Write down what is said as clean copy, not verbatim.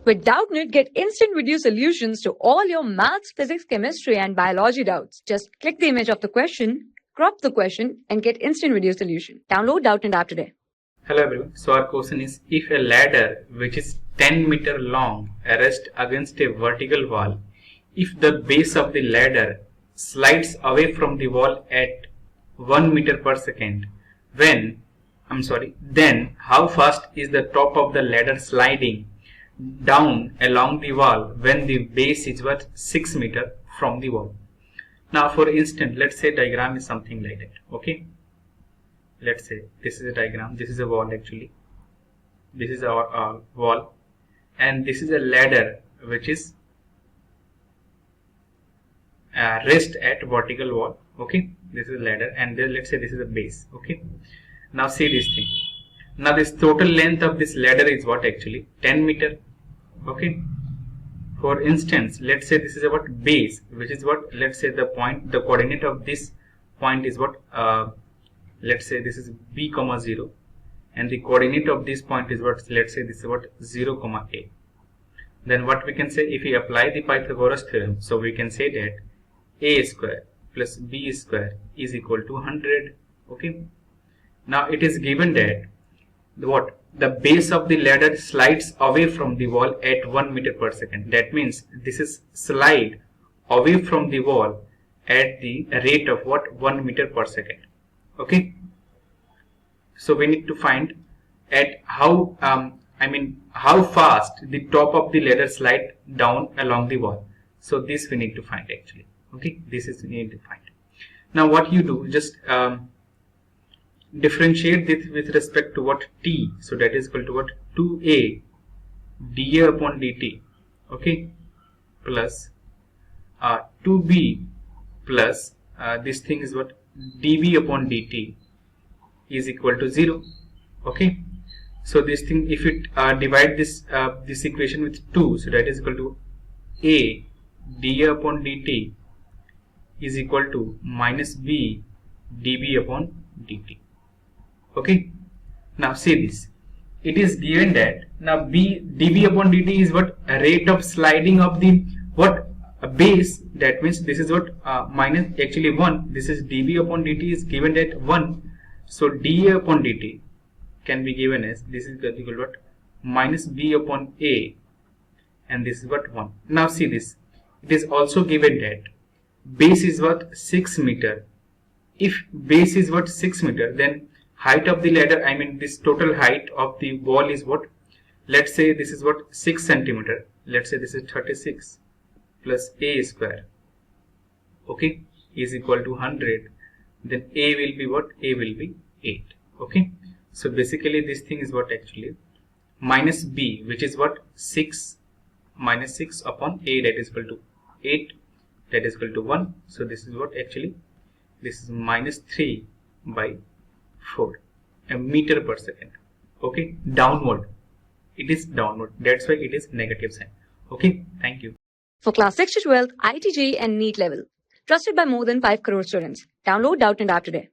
With Doubtnut, get instant video solutions to all your maths, physics, chemistry, and biology doubts. Just click the image of the question, crop the question, and get instant video solution. Download Doubtnut app today. Hello everyone. So our question is, if a ladder which is 10 meter long rests against a vertical wall, if the base of the ladder slides away from the wall at 1 meter per second, then how fast is the top of the ladder sliding down along the wall when the base is 6 meter from the wall? Now for instance, let's say diagram is something like that. Okay, let's say this is a diagram, this is a wall actually, this is our wall, and this is a ladder which is rest at vertical wall. Okay, this is a ladder, and then let's say this is a base. Okay, now see this thing. Now this total length of this ladder is what actually 10 meter. Okay, for instance, let's say this is about base, which is what, let's say the coordinate of this point is what, let's say this is b comma 0, and the coordinate of this point is what, let's say this is what 0 comma a. Then what we can say, if we apply the Pythagoras theorem, so we can say that a square plus b square is equal to 100. Okay, now it is given that the base of the ladder slides away from the wall at 1 meter per second. That means this is slide away from the wall at the rate of what, 1 meter per second. Okay, so we need to find at how fast the top of the ladder slide down along the wall. So this we need to find actually. Okay, this is we need to find. Now what you do, just differentiate this with respect to what, t, so that is equal to what, 2a dA upon dt. Okay, plus 2b plus this thing is what, dB upon dt is equal to 0. Okay, so this thing, if it divide this this equation with 2, so that is equal to a dA upon dt is equal to minus b dB upon dt. Okay, now see this, it is given that now b dB upon dt is what, a rate of sliding of the what, a base. That means this is what, minus actually 1, this is dB upon dt is given at 1, so dA upon dt can be given as, this is equal to what, minus b upon a, and this is what, 1. Now see this, it is also given that base is what, 6 meter. If base is what, 6 meter, then height of the ladder, this total height of the wall is what, let's say this is what, 6 centimeter, let's say this is 36 plus a square, okay, is equal to 100, then a will be what, a will be 8. Okay, so basically this thing is what actually minus b, which is what, 6 minus 6 upon a, that is equal to 8, that is equal to 1. So this is what actually, this is minus 3 by 4 a meter per second. Okay, downward, it is downward, that's why it is negative sign. Okay, thank you. For class 6 to 12, IIT JEE and NEET level. Trusted by more than 5 crore students. Download Doubtnut app today.